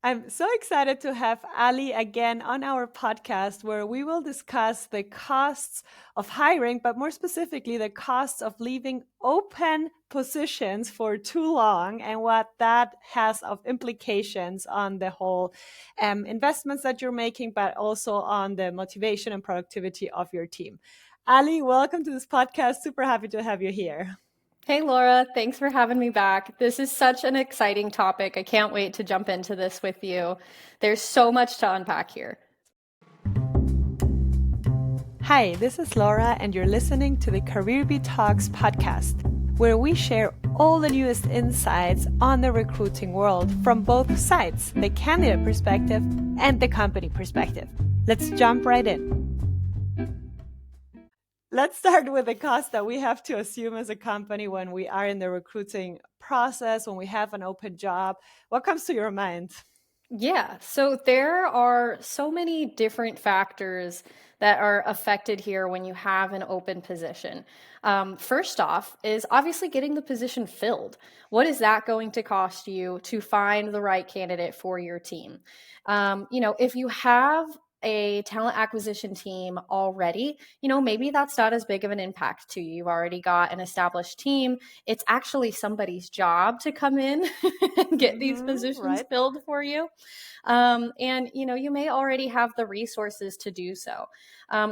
I'm so excited to have Ali again on our podcast where we will discuss the costs of hiring, but more specifically, the costs of leaving open positions for too long and what that has of implications on the whole investments that you're making, but also on the motivation and productivity of your team. Ali, welcome to this podcast. Super happy to have you here. Hey, Laura, thanks for having me back. This is such an exciting topic. I can't wait to jump into this with you. There's so much to unpack here. Hi, this is Laura, and you're listening to the CareerBee Talks podcast, where we share all the newest insights on the recruiting world from both sides, the candidate perspective and the company perspective. Let's jump right in. Let's start with the cost that we have to assume as a company when we are in the recruiting process, when we have an open job. What comes to your mind? Yeah, so there are so many different factors that are affected here when you have an open position. First off, is obviously getting the position filled. What is that going to cost you to find the right candidate for your team? If you have a talent acquisition team already, maybe that's not as big of an impact to you. You've already got an established team. It's actually somebody's job to come in and get these positions Right. filled for you. And you may already have the resources to do so.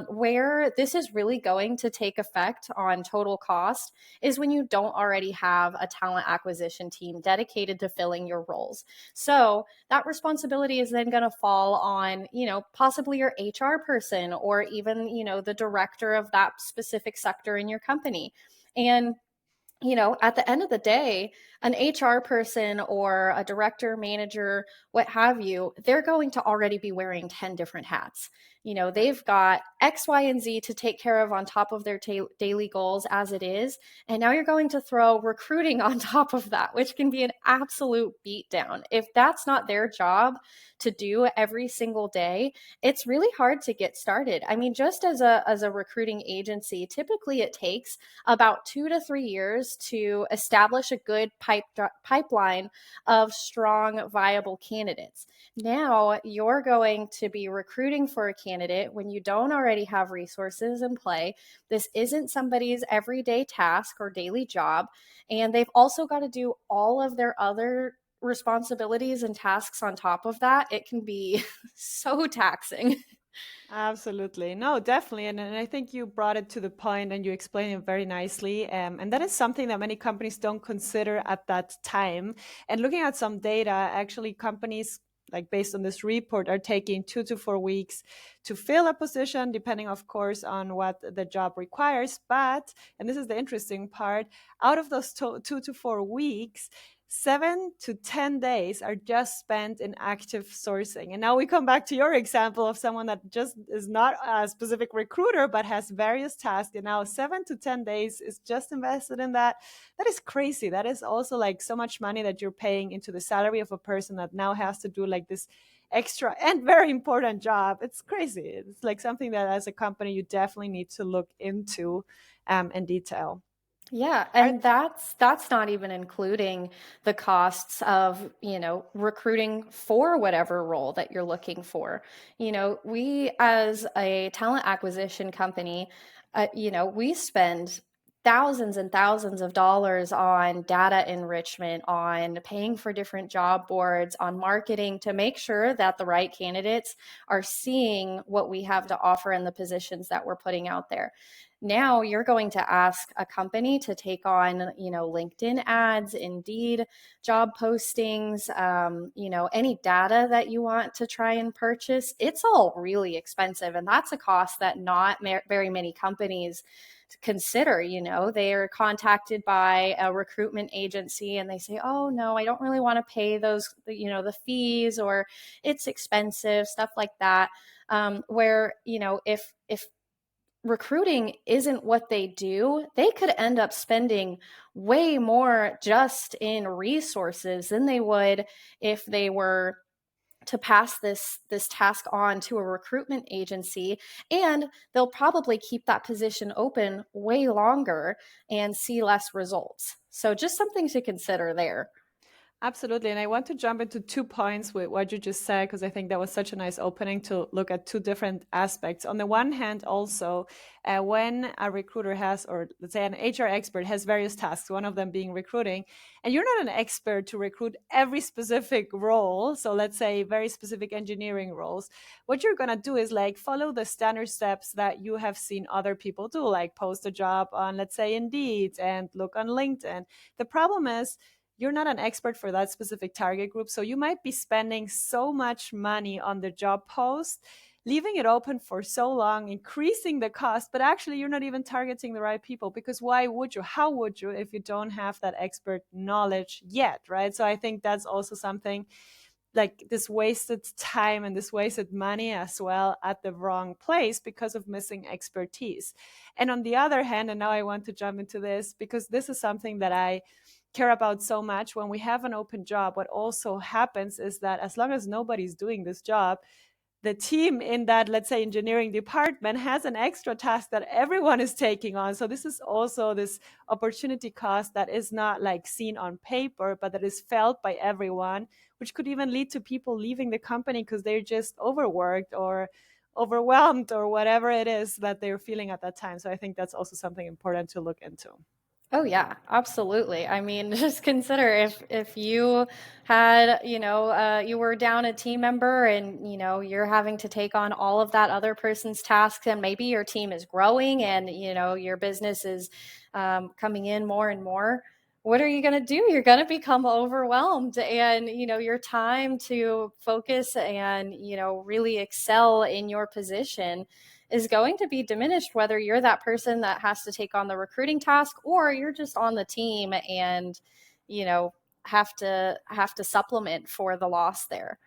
Where this is really going to take effect on total cost is when you don't already have a talent acquisition team dedicated to filling your roles. So that responsibility is then going to fall on, possibly your HR person or even, the director of that specific sector in your company. And at the end of the day, an HR person or a director, manager, what have you, they're going to already be wearing 10 different hats. They've got X, Y, and Z to take care of on top of their daily goals as it is. And now you're going to throw recruiting on top of that, which can be an absolute beatdown. If that's not their job to do every single day, it's really hard to get started. I mean, just as a recruiting agency, typically it takes about 2 to 3 years to establish a good pipeline of strong, viable candidates. Now you're going to be recruiting for a candidate when you don't already have resources in play. This isn't somebody's everyday task or daily job. And they've also got to do all of their other responsibilities and tasks on top of that. It can be so taxing. Absolutely. No, definitely. And I think you brought it to the point and you explained it very nicely. And that is something that many companies don't consider at that time. And looking at some data, actually, companies, like based on this report, are taking 2 to 4 weeks to fill a position, depending, of course, on what the job requires. But, and this is the interesting part, out of those 2 to 4 weeks, 7 to 10 days are just spent in active sourcing. And now we come back to your example of someone that just is not a specific recruiter, but has various tasks. And now 7 to 10 days is just invested in that. That is crazy. That is also like so much money that you're paying into the salary of a person that now has to do like this extra and very important job. It's crazy. It's like something that as a company, you definitely need to look into in detail. Yeah, Are, and that's not even including the costs of, recruiting for whatever role that you're looking for. We as a talent acquisition company, we spend thousands and thousands of dollars on data enrichment, on paying for different job boards, on marketing to make sure that the right candidates are seeing what we have to offer in the positions that we're putting out there. Now you're going to ask a company to take on, LinkedIn ads, Indeed, job postings, any data that you want to try and purchase. It's all really expensive. And that's a cost that not very many companies consider. They're contacted by a recruitment agency and they say, oh no, I don't really want to pay those, the fees, or it's expensive, stuff like that. Where, if recruiting isn't what they do, they could end up spending way more just in resources than they would if they were to pass this task on to a recruitment agency, and they'll probably keep that position open way longer and see less results. So just something to consider there. Absolutely. And I want to jump into 2 points with what you just said, because I think that was such a nice opening to look at two different aspects. On the one hand, also, when a recruiter has, or let's say an HR expert has various tasks, one of them being recruiting, and you're not an expert to recruit every specific role. So let's say very specific engineering roles. What you're going to do is like follow the standard steps that you have seen other people do, like post a job on, let's say, Indeed and look on LinkedIn. The problem is, you're not an expert for that specific target group. So you might be spending so much money on the job post, leaving it open for so long, increasing the cost, but actually you're not even targeting the right people, because why would you? How would you if you don't have that expert knowledge yet, right? So I think that's also something, like this wasted time and this wasted money as well at the wrong place because of missing expertise. And on the other hand, and now I want to jump into this because this is something that I care about so much. When we have an open job, what also happens is that as long as nobody's doing this job, the team in that, let's say, engineering department has an extra task that everyone is taking on. So this is also this opportunity cost that is not like seen on paper, but that is felt by everyone, which could even lead to people leaving the company because they're just overworked or overwhelmed or whatever it is that they're feeling at that time. So I think that's also something important to look into. Oh yeah, absolutely. I mean, just consider if you had, you were down a team member and, you're having to take on all of that other person's tasks, and maybe your team is growing and, your business is coming in more and more. What are you going to do? You're going to become overwhelmed, and, your time to focus and, really excel in your position is going to be diminished, whether you're that person that has to take on the recruiting task or you're just on the team and, you know, have to supplement for the loss there.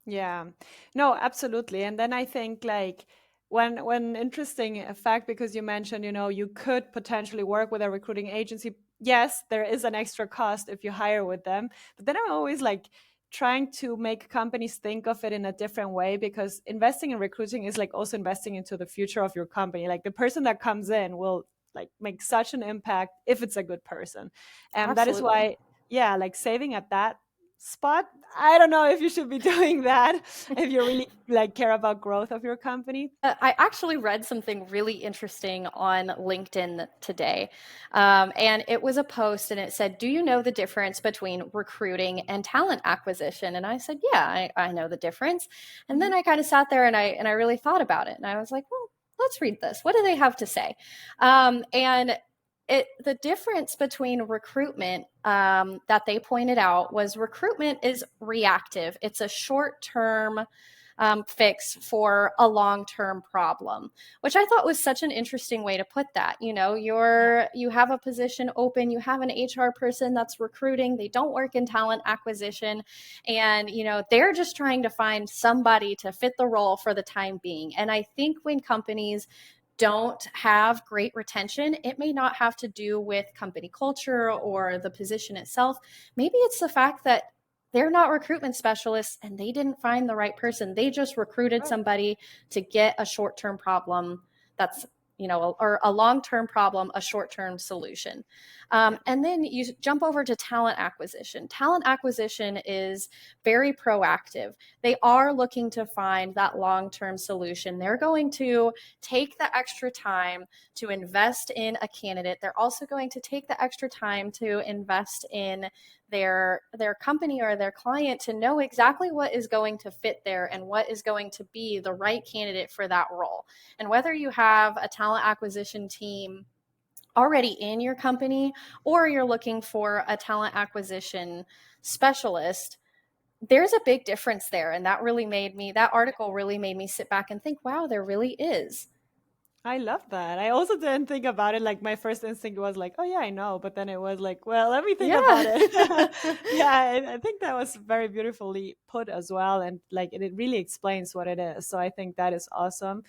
Yeah. No, absolutely. And then I think like when interesting fact, because you mentioned, you could potentially work with a recruiting agency. Yes, there is an extra cost if you hire with them. But then I'm always like trying to make companies think of it in a different way, because investing in recruiting is like also investing into the future of your company. Like the person that comes in will like make such an impact if it's a good person. And that is Absolutely. why, yeah, like saving at that spot, I don't know if you should be doing that if you really like care about growth of your company. I actually read something really interesting on LinkedIn today. And it was a post and it said, "Do you know the difference between recruiting and talent acquisition?" And I said, "Yeah, I know the difference." And Mhm. then I kind of sat there and I really thought about it. And I was like, well, let's read this. What do they have to say? And the difference between recruitment that they pointed out was recruitment is reactive. It's a short term fix for a long-term problem, which I thought was such an interesting way to put that. Yeah. You have a position open, you have an HR person that's recruiting, they don't work in talent acquisition, and they're just trying to find somebody to fit the role for the time being. And I think when companies don't have great retention, it may not have to do with company culture or the position itself. Maybe it's the fact that they're not recruitment specialists and they didn't find the right person. They just recruited Oh, somebody to get a short term problem that's, or a long term problem, a short term solution. yeah. And then you jump over to talent acquisition. Talent acquisition is very proactive. They are looking to find that long term solution. They're going to take the extra time to invest in a candidate. They're also going to take the extra time to invest in their company or their client to know exactly what is going to fit there and what is going to be the right candidate for that role. And whether you have a talent acquisition team already in your company or you're looking for a talent acquisition specialist, there's a big difference there. And that article really made me sit back and think, wow, there really is. I love that. I also didn't think about it. Like my first instinct was like, oh yeah, I know. But then it was like, well, let me think about Yeah. it. Yeah, I think that was very beautifully put as well. And like it really explains what it is. So I think that is awesome.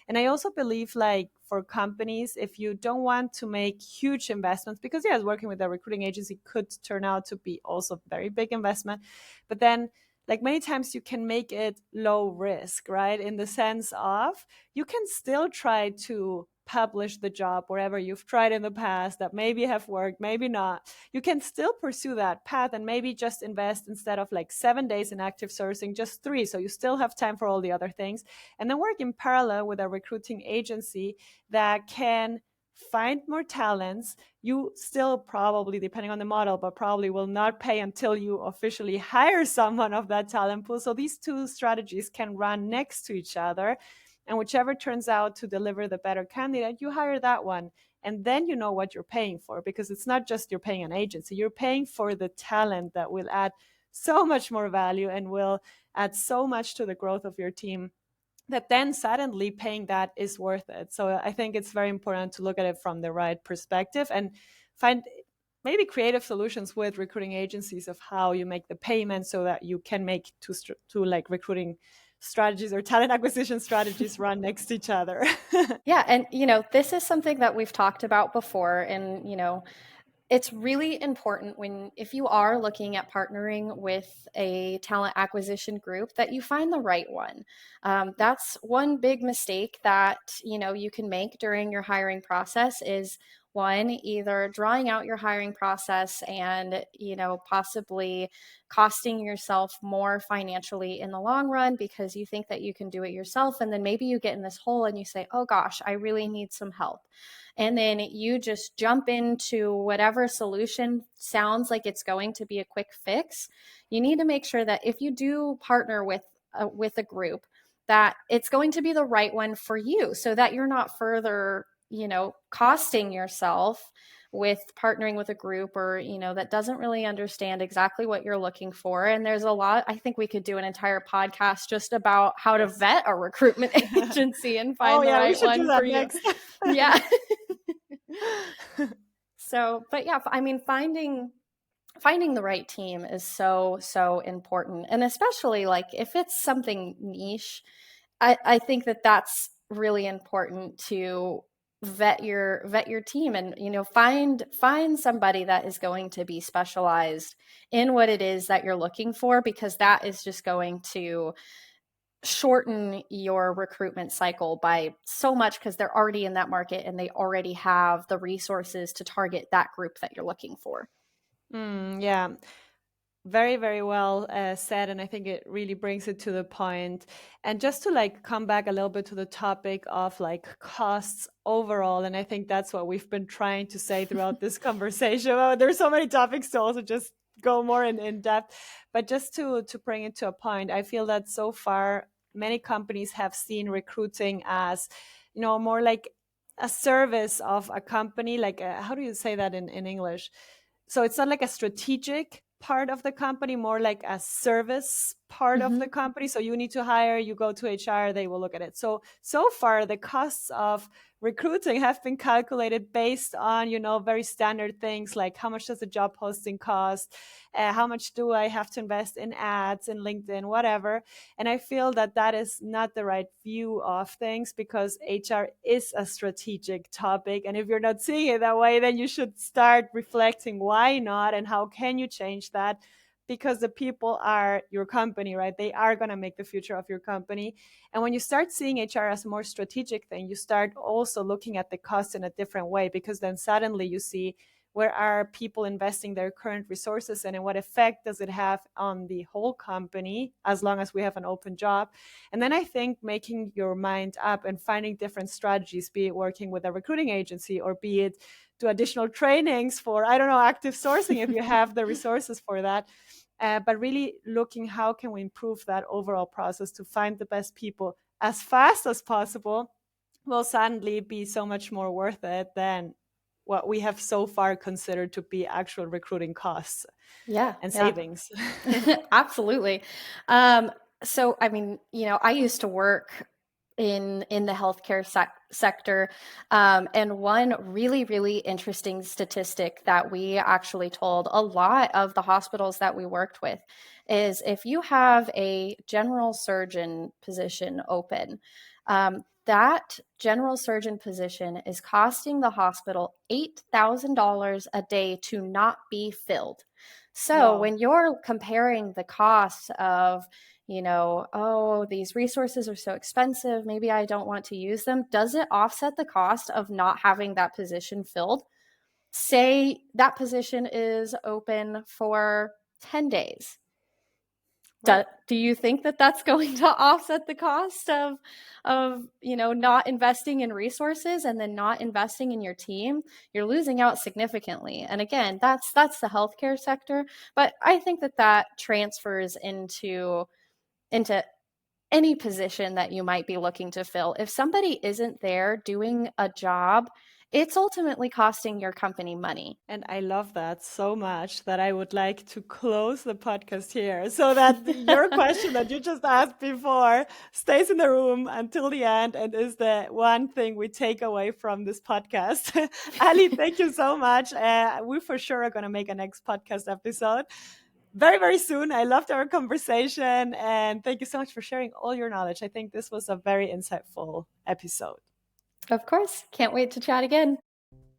And I also believe like for companies, if you don't want to make huge investments, because yes, working with a recruiting agency could turn out to be also very big investment, but then like many times you can make it low risk, right? In the sense of you can still try to publish the job wherever you've tried in the past that maybe have worked, maybe not. You can still pursue that path and maybe just invest, instead of like 7 days in active sourcing, just 3. So you still have time for all the other things. And then work in parallel with a recruiting agency that can find more talents. You still probably, depending on the model, but probably will not pay until you officially hire someone of that talent pool. So these two strategies can run next to each other. And whichever turns out to deliver the better candidate, you hire that one. And then you know what you're paying for, because it's not just you're paying an agency, you're paying for the talent that will add so much more value and will add so much to the growth of your team, that then suddenly paying that is worth it. So I think it's very important to look at it from the right perspective and find maybe creative solutions with recruiting agencies of how you make the payment so that you can make two like recruiting strategies or talent acquisition strategies run next to each other. Yeah, and this is something that we've talked about before, and it's really important if you are looking at partnering with a talent acquisition group, that you find the right one. That's one big mistake that you can make during your hiring process is, one, either drawing out your hiring process and possibly costing yourself more financially in the long run because you think that you can do it yourself, and then maybe you get in this hole and you say, oh gosh, I really need some help, and then you just jump into whatever solution sounds like it's going to be a quick fix. You need to make sure that if you do partner with a group, that it's going to be the right one for you, so that you're not further costing yourself with partnering with a group or that doesn't really understand exactly what you're looking for. And there's a lot, I think we could do an entire podcast just about how to Yes. vet a recruitment agency and Oh find the yeah, we right should do one for that you. next. Yeah. So, but yeah, I mean, finding the right team is so important. And especially like if it's something niche, I think that that's really important to vet your team, and find somebody that is going to be specialized in what it is that you're looking for, because that is just going to shorten your recruitment cycle by so much, because they're already in that market and they already have the resources to target that group that you're looking for. Yeah, very, very well said. And I think it really brings it to the point. And just to like come back a little bit to the topic of like costs overall. And I think that's what we've been trying to say throughout this conversation. Well, there's so many topics to also just go more in depth. But just to bring it to a point, I feel that so far many companies have seen recruiting as, more like a service of a company. Like, how do you say that in English? So it's not like a strategic part of the company, more like a service part of the Mm-hmm. company. So you need to hire, you go to HR, they will look at it. So far the costs of recruiting have been calculated based on, very standard things like how much does a job posting cost, how much do I have to invest in ads in LinkedIn, whatever. And I feel that that is not the right view of things, because HR is a strategic topic. And if you're not seeing it that way, then you should start reflecting why not and how can you change that, because the people are your company, right? They are going to make the future of your company. And when you start seeing HR as a more strategic thing, you start also looking at the cost in a different way, because then suddenly you see, where are people investing their current resources in, and what effect does it have on the whole company as long as we have an open job. And then I think making your mind up and finding different strategies, be it working with a recruiting agency or be it do additional trainings for, I don't know, active sourcing if you have the resources for that. But really looking how can we improve that overall process to find the best people as fast as possible will suddenly be so much more worth it than what we have so far considered to be actual recruiting costs Yeah, and yeah. savings. Absolutely. So, I mean, I used to work in the healthcare sector, and one really, really interesting statistic that we actually told a lot of the hospitals that we worked with is, if you have a general surgeon position open, that general surgeon position is costing the hospital $8,000 a day to not be filled. So Wow. when you're comparing the cost of, oh, these resources are so expensive, maybe I don't want to use them, does it offset the cost of not having that position filled? Say that position is open for 10 days. Right. Do you think that that's going to offset the cost of not investing in resources and then not investing in your team? You're losing out significantly. And again, that's the healthcare sector, but I think that transfers into any position that you might be looking to fill. If somebody isn't there doing a job, it's ultimately costing your company money. And I love that so much that I would like to close the podcast here so that your question that you just asked before stays in the room until the end and is the one thing we take away from this podcast. Ali, thank you so much. We for sure are going to make a next podcast episode very, very soon. I loved our conversation and thank you so much for sharing all your knowledge. I think this was a very insightful episode. Of course. Can't wait to chat again.